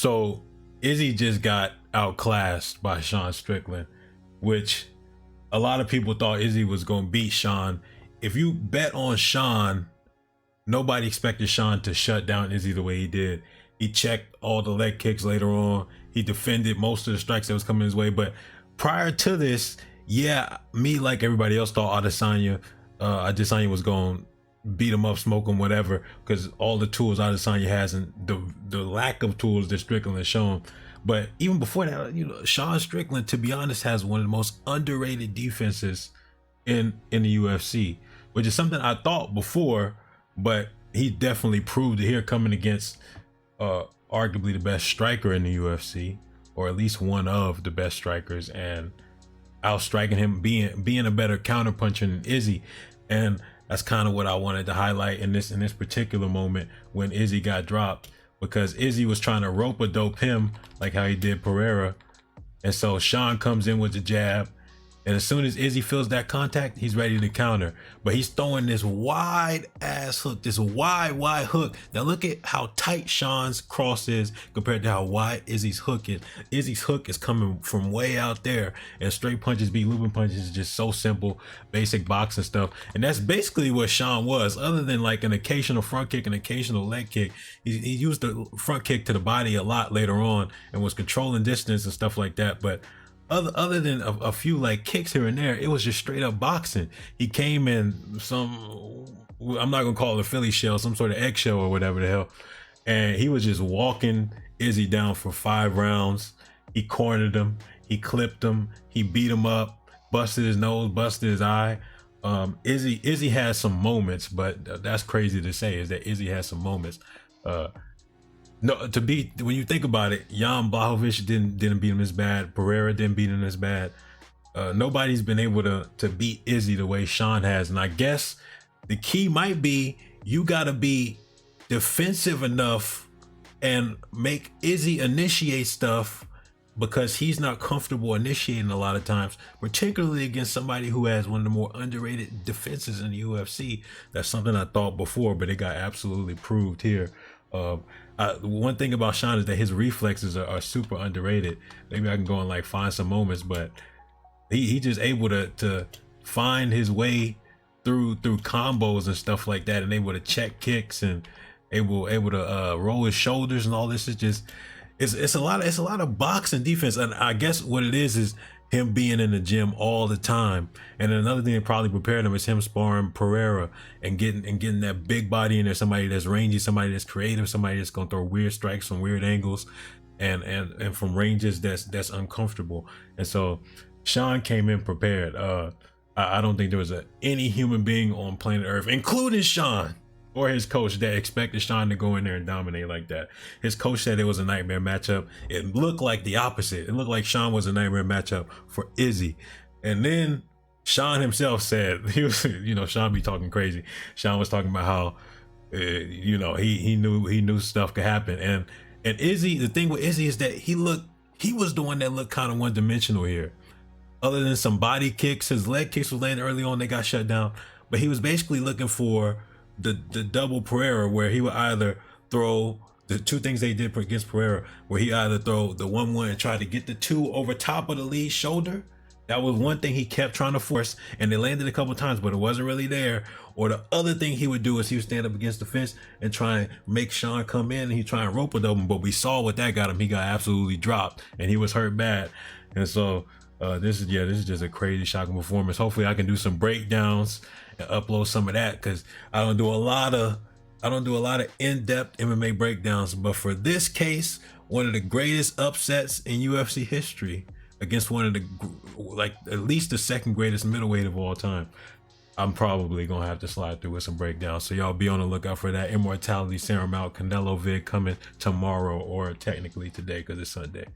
So Izzy just got outclassed by Sean Strickland, which a lot of people thought Izzy was going to beat Sean. If you bet on Sean, nobody expected Sean to shut down Izzy the way he did. He checked all the leg kicks later on. He defended most of the strikes that was coming his way. But prior to this, yeah, me like everybody else thought Adesanya was going to beat him up, smoke him, whatever, because all the tools Adesanya has and the lack of tools that Strickland has shown. But even before that, you know, Sean Strickland, to be honest, has one of the most underrated defenses in the UFC, which is something I thought before, but he definitely proved it here, coming against arguably the best striker in the UFC, or at least one of the best strikers, and outstriking him, being a better counterpuncher than Izzy. And that's kind of what I wanted to highlight in this particular moment when Izzy got dropped, because Izzy was trying to rope-a-dope him like how he did Pereira. And so Sean comes in with the jab, and as soon as Izzy feels that contact, he's ready to counter. But he's throwing this wide ass hook, this wide hook. Now look at how tight Sean's cross is compared to how wide Izzy's hook is. Izzy's hook is coming from way out there, and straight punches beat looping punches is just so simple, basic boxing stuff. And that's basically what Sean was, other than like an occasional front kick, an occasional leg kick. He used the front kick to the body a lot later on and was controlling distance and stuff like that. But other than a few like kicks here and there, it was just straight up boxing. He came in some, I'm not gonna call it a Philly shell, some sort of eggshell or whatever the hell, and he was just walking Izzy down for 5 rounds. He cornered him, he clipped him, he beat him up, busted his nose, busted his eye. Izzy has some moments, but that's crazy to say, is that Izzy has some moments. No, when you think about it, Jan Blachowicz didn't beat him as bad. Pereira didn't beat him as bad. Nobody's been able to beat Izzy the way Sean has. And I guess the key might be, you gotta be defensive enough and make Izzy initiate stuff, because he's not comfortable initiating a lot of times, particularly against somebody who has one of the more underrated defenses in the UFC. That's something I thought before, but it got absolutely proved here. One thing about Sean is that his reflexes are super underrated. Maybe I can go and like find some moments, but he just able to find his way through combos and stuff like that, and able to check kicks and able to roll his shoulders and all this. Is just it's a lot of boxing defense. And I guess what it is him being in the gym all the time. And another thing that probably prepared him is him sparring Pereira and getting that big body in there, somebody that's rangy, somebody that's creative, somebody that's gonna throw weird strikes from weird angles and from ranges that's uncomfortable. And so Sean came in prepared. I don't think there was any human being on planet Earth, including Sean or his coach, that expected Sean to go in there and dominate like that. His coach said it was a nightmare matchup. It looked like the opposite. It looked like Sean was a nightmare matchup for Izzy. And then Sean himself said, he was, you know, Sean be talking crazy. Sean was talking about how, you know, he knew stuff could happen. And Izzy, the thing with Izzy is that he was the one that looked kind of one-dimensional here. Other than some body kicks, his leg kicks was landing early on, they got shut down. But he was basically looking for the double Pereira, where he would either throw the two things they did against Pereira, where he either throw the 1-1 and try to get the 2 over top of the lead shoulder. That was one thing he kept trying to force, and they landed a couple times, but it wasn't really there. Or the other thing he would do is he would stand up against the fence and try and make Sean come in, and he try and rope it him. But we saw what that got him. He got absolutely dropped, and he was hurt bad. And so this is just a crazy, shocking performance. Hopefully I can do some breakdowns and upload some of that, because I don't do a lot of in-depth MMA breakdowns. But for this case, one of the greatest upsets in UFC history against one of the, like, at least the second greatest middleweight of all time, I'm probably gonna have to slide through with some breakdowns. So y'all be on the lookout for that Immortality Serum out Canelo vid coming tomorrow, or technically today because it's Sunday.